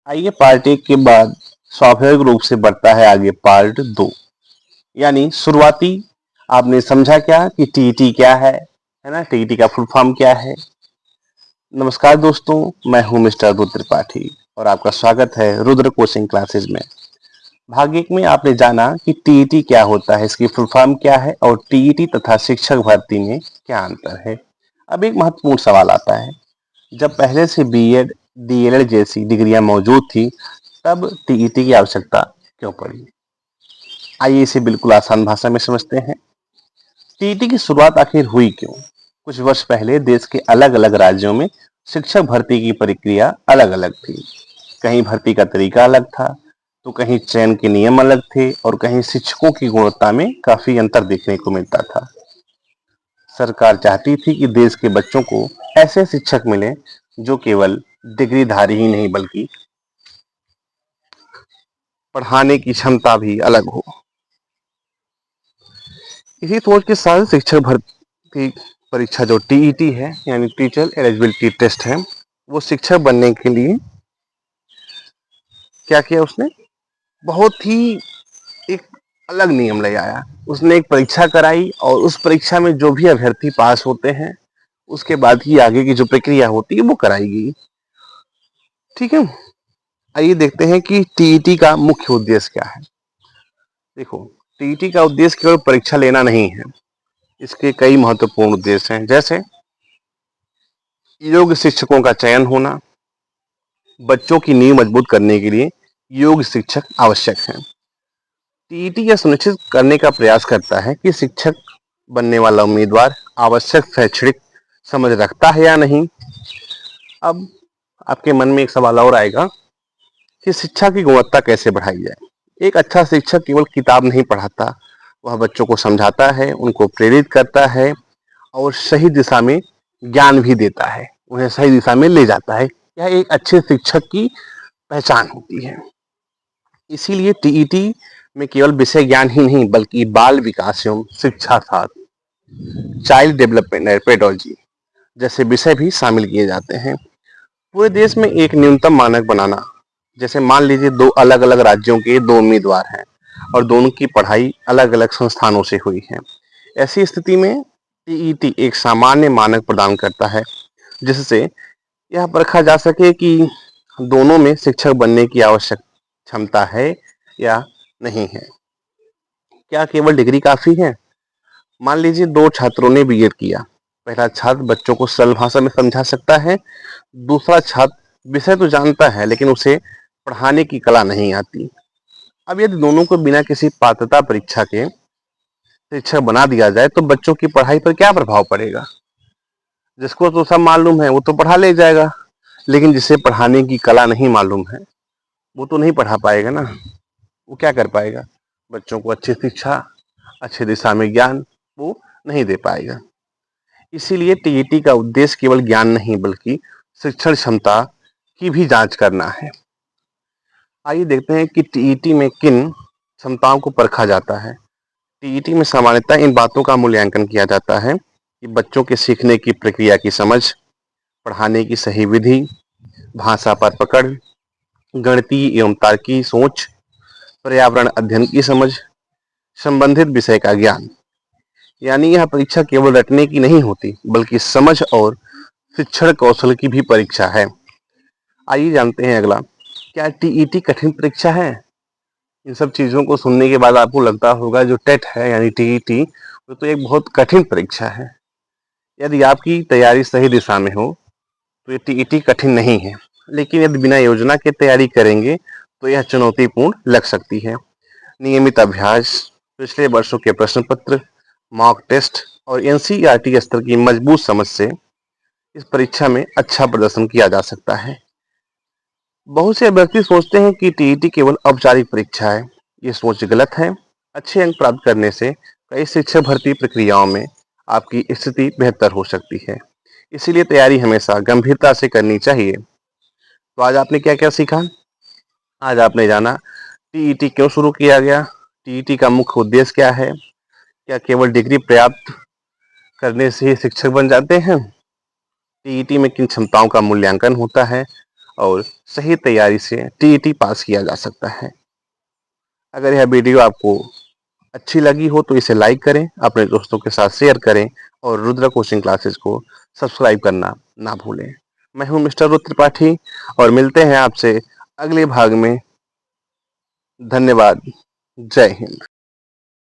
आइए पार्ट 1 के बाद स्वाभाविक रूप से बढ़ता है आगे पार्ट 2। यानी शुरुआती आपने समझा क्या कि टीईटी क्या है ना? टीईटी का फुल फॉर्म क्या है? नमस्कार दोस्तों, मैं हूं मिस्टर रुद्र त्रिपाठी और आपका स्वागत है रुद्र कोचिंग क्लासेस में। भाग 1 में आपने जाना कि टीईटी क्या होता है, इसकी फुल फॉर्म क्या है और टीईटी तथा शिक्षक भर्ती में क्या अंतर है। अब एक महत्वपूर्ण सवाल आता है, जब पहले से बीएड डीएलएड जैसी डिग्रियां मौजूद थी तब टीईटी की आवश्यकता क्यों पड़ी? आइए इसे बिल्कुल आसान भाषा में समझते हैं। टीईटी की शुरुआत आखिर हुई क्यों? कुछ वर्ष पहले देश के अलग अलग राज्यों में शिक्षक भर्ती की प्रक्रिया अलग अलग थी। कहीं भर्ती का तरीका अलग था, तो कहीं चयन के नियम अलग थे और कहीं शिक्षकों की गुणवत्ता में काफी अंतर देखने को मिलता था। सरकार चाहती थी कि देश के बच्चों को ऐसे शिक्षक मिले जो केवल डिग्रीधारी ही नहीं बल्कि पढ़ाने की क्षमता भी अलग हो। इसी सोच के साथ शिक्षक भर्ती परीक्षा जो टीईटी है यानी टीचर एलिजिबिलिटी टेस्ट है, वो शिक्षक बनने के लिए क्या किया उसने, बहुत ही एक अलग नियम ले आया। उसने एक परीक्षा कराई और उस परीक्षा में जो भी अभ्यर्थी पास होते हैं उसके बाद की आगे की जो प्रक्रिया होती है वो कराई गई। ठीक है, आइए देखते हैं कि टीईटी का मुख्य उद्देश्य क्या है। देखो, टीईटी का उद्देश्य केवल परीक्षा लेना नहीं है, इसके कई महत्वपूर्ण उद्देश्य हैं। जैसे योग्य शिक्षकों का चयन होना, बच्चों की नींव मजबूत करने के लिए योग्य शिक्षक आवश्यक हैं। टीईटी यह सुनिश्चित करने का प्रयास करता है कि शिक्षक बनने वाला उम्मीदवार आवश्यक शैक्षणिक समझ रखता है या नहीं। अब आपके मन में एक सवाल और आएगा कि शिक्षा की गुणवत्ता कैसे बढ़ाई जाए। एक अच्छा शिक्षक केवल किताब नहीं पढ़ाता, वह बच्चों को समझाता है, उनको प्रेरित करता है और सही दिशा में ज्ञान भी देता है, उन्हें सही दिशा में ले जाता है। यह एक अच्छे शिक्षक की पहचान होती है। इसीलिए टीईटी में केवल विषय ज्ञान ही नहीं बल्कि बाल विकास एवं शिक्षा शास्त्र, चाइल्ड डेवलपमेंट पेडोलॉजी जैसे विषय भी शामिल किए जाते हैं। पूरे देश में एक न्यूनतम मानक बनाना, जैसे मान लीजिए दो अलग अलग राज्यों के दो उम्मीदवार हैं और दोनों की पढ़ाई अलग अलग संस्थानों से हुई है। ऐसी स्थिति में टीईटी एक सामान्य मानक प्रदान करता है जिससे यह परखा जा सके कि दोनों में शिक्षक बनने की आवश्यक क्षमता है या नहीं है। क्या केवल डिग्री काफी है? मान लीजिए दो छात्रों ने बीएड किया। पहला छात्र बच्चों को सरल भाषा में समझा सकता है, दूसरा छात्र विषय तो जानता है लेकिन उसे पढ़ाने की कला नहीं आती। अब यदि दोनों को बिना किसी पात्रता परीक्षा के शिक्षक बना दिया जाए तो बच्चों की पढ़ाई पर क्या प्रभाव पड़ेगा? जिसको तो सब मालूम है वो तो पढ़ा ले जाएगा, लेकिन जिसे पढ़ाने की कला नहीं मालूम है वो तो नहीं पढ़ा पाएगा ना। वो क्या कर पाएगा? बच्चों को अच्छी शिक्षा, अच्छी दिशा में ज्ञान वो नहीं दे पाएगा। इसीलिए टीईटी का उद्देश्य केवल ज्ञान नहीं बल्कि शिक्षण क्षमता की भी जांच करना है। आइए देखते हैं कि टीईटी में किन क्षमताओं को परखा जाता है। टीईटी में सामान्यतः इन बातों का मूल्यांकन किया जाता है कि बच्चों के सीखने की प्रक्रिया की समझ, पढ़ाने की सही विधि, भाषा पर पकड़, गणितीय एवं तार्किक सोच, पर्यावरण अध्ययन की समझ, संबंधित विषय का ज्ञान। यानी यह परीक्षा केवल रटने की नहीं होती बल्कि समझ और शिक्षण कौशल की भी परीक्षा है। आइए जानते हैं अगला, क्या टीईटी कठिन परीक्षा है? इन सब चीजों को सुनने के बाद आपको लगता होगा जो टेट है यानी टीईटी वो तो एक बहुत कठिन परीक्षा है। यदि आपकी तैयारी सही दिशा में हो तो ये टीईटी कठिन नहीं है, लेकिन यदि बिना योजना के तैयारी करेंगे तो यह चुनौतीपूर्ण लग सकती है। नियमित अभ्यास, पिछले वर्षों के प्रश्न पत्र, मॉक टेस्ट और एनसीईआरटी स्तर की मजबूत समझ से इस परीक्षा में अच्छा प्रदर्शन किया जा सकता है। बहुत से अभ्यर्थी सोचते हैं कि टीईटी केवल औपचारिक परीक्षा है। ये सोच गलत है। अच्छे अंक प्राप्त करने से कई शिक्षक भर्ती प्रक्रियाओं में आपकी स्थिति बेहतर हो सकती है। इसीलिए तैयारी हमेशा गंभीरता से करनी चाहिए। तो आज आपने क्या क्या सीखा? आज आपने जाना टीईटी क्यों शुरू किया गया, टीईटी का मुख्य उद्देश्य क्या है, क्या केवल डिग्री प्राप्त करने से ही शिक्षक बन जाते हैं, टीईटी में किन क्षमताओं का मूल्यांकन होता है, और सही तैयारी से टीईटी पास किया जा सकता है। अगर यह वीडियो आपको अच्छी लगी हो तो इसे लाइक करें, अपने दोस्तों के साथ शेयर करें और रुद्र कोचिंग क्लासेस को सब्सक्राइब करना ना भूलें। मैं हूं मिस्टर रुद्र त्रिपाठी और मिलते हैं आपसे अगले भाग में। धन्यवाद। जय हिंद।